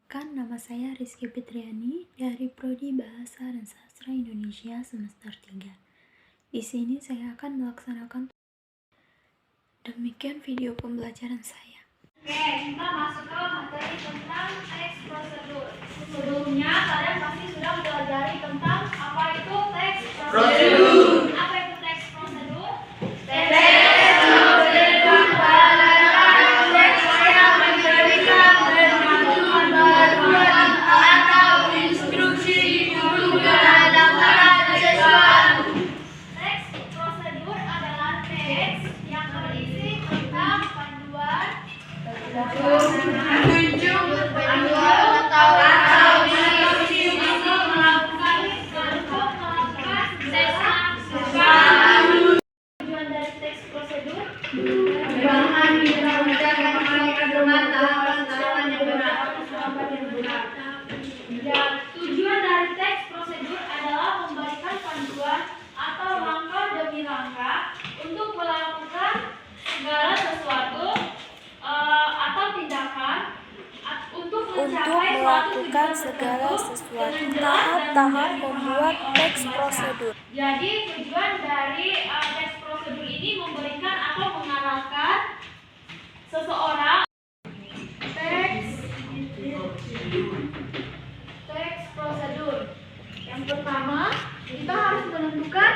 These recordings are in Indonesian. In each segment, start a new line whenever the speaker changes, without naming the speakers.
Perkenalkan, nama saya Rizky Fitriani dari Prodi Bahasa dan Sastra Indonesia semester 3. Di sini saya akan melaksanakan demikian video pembelajaran saya.
Oke, kita masuk ke materi tentang teks prosedur. Sebelumnya kalian pasti sudah mempelajari tentang apa itu teks prosedur. Apa itu teks prosedur? Teks tujuan dari teks prosedur adalah memberikan panduan atau langkah demi langkah untuk melakukan segala sesuatu atau tindakan untuk
melakukan segala sesuatu tahap-tahap membuat teks prosedur.
Jadi tujuan dari teks prosedur ini memberikan atau mengarahkan seseorang teks prosedur. Yang pertama, kita harus menentukan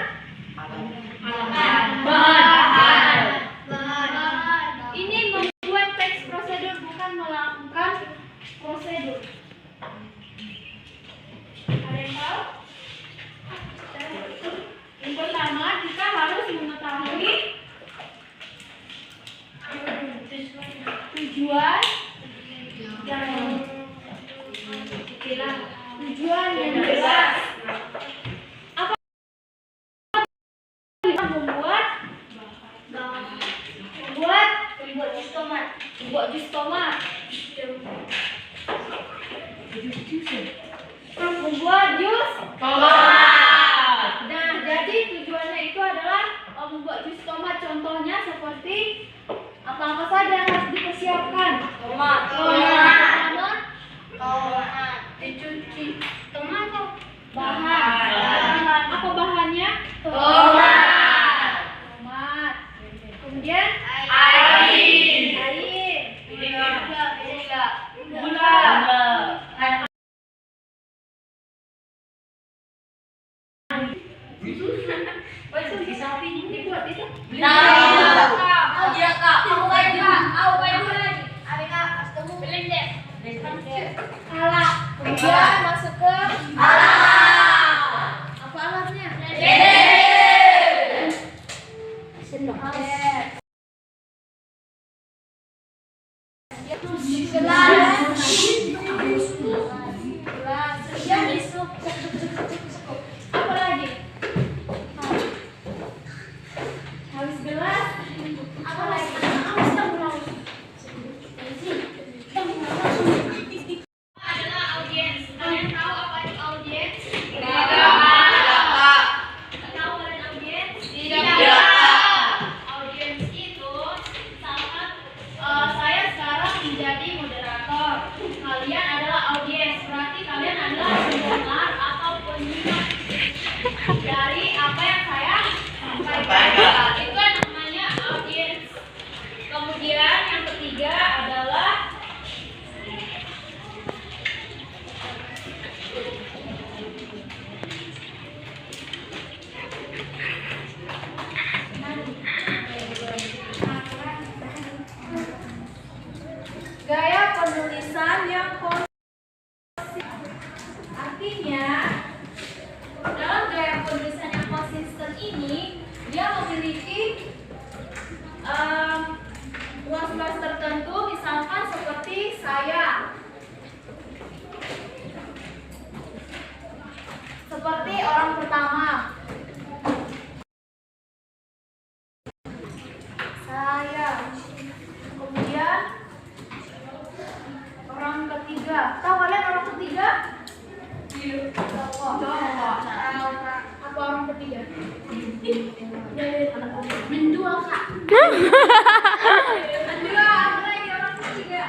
bahan. Ini membuat teks prosedur, bukan melakukan prosedur. Ada yang tahu? Yang pertama, kita harus mengetahui tujuan yang jelas. Apa kita membuat jus tomat. Membuat jus tomat. Nah, jadi tujuannya itu adalah membuat jus tomat. Contohnya seperti apa saja yang harus dipersiapkan? Tomat. Dicuci. Tomat. Bahan. Apa bahannya? Tomat. Kemudian air. Gula. Dibuat itu. Kemudian masuk ke alat. Apa alatnya? Sendok. Gelas. Apa lagi? Habis gelas. Apa lagi? Adalah audiens. Kalian tahu apa itu audiens? Tahu kalian audiens? Tidak. Audiens itu misalkan saya sekarang menjadi moderator. Kalian adalah audiens. Berarti kalian adalah pendengar atau penyimak dari apa yang saya sampaikan. Itu namanya audiens. Kemudian yang ketiga adalah gaya penulisan yang konsisten. Artinya, dalam gaya penulisan yang konsisten ini, dia memiliki ruas-ruas tertentu, misalkan seperti saya. Seperti orang pertama. Saya. Kemudian orang ketiga. Tahu kalian orang ketiga? Apa orang ketiga? Mendua, Kak. Mendua, apa lagi orang ketiga?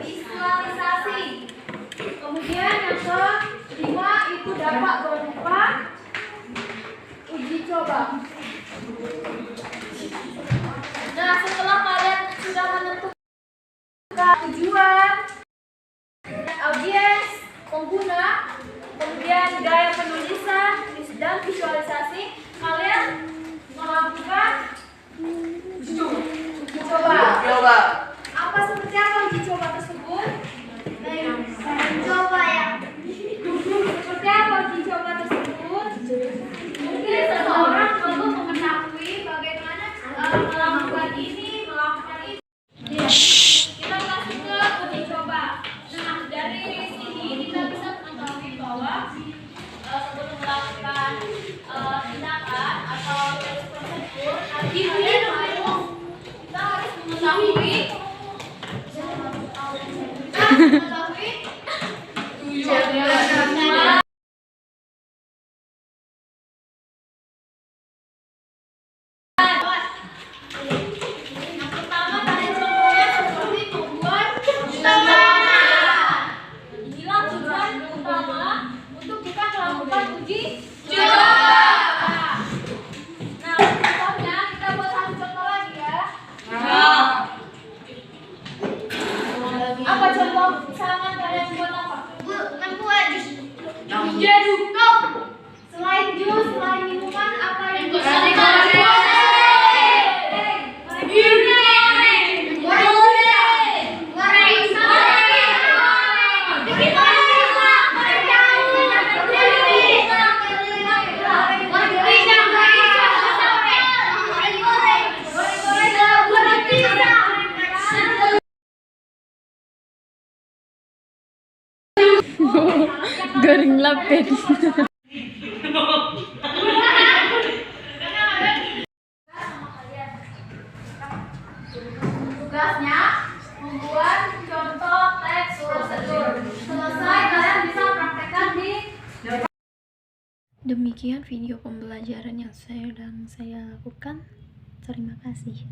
Visualisasi. Kemudian yang kelima itu dapat berupa uji coba. Nah, setelah kalian sudah menentukan tujuan, audiens, pengguna, kemudian gaya penulisan dan visualisasi, kalian melakukan uji coba. Apa seperti apa uji coba tersebut? Coba ya. Seperti apa uji coba tersebut? Mungkin seseorang perlu mengetahui bagaimana melakukan ini, melakukan itu. Kita masuk ke uji coba. Nah, dari sini kita bisa mengetahui bahwa sebelum melakukan tindakan atau prosedur, kita harus mengetahui tujuan. Yang pertama tadi contohnya seperti membuat utama. Inilah tujuan utama untuk kita melakukan uji coba. Nah, contohnya kita buat satu contoh lagi ya. Apa contoh misalkan kalian buat apa? Membuat jus. Selain jus, selain minuman, apa yang bisa dikonsumsi?
Garing lapet.
Tugasnya membuat contoh teks prosedur. Selesai, kalian bisa praktekkan di.
Demikian video pembelajaran yang sedang saya lakukan. Terima kasih.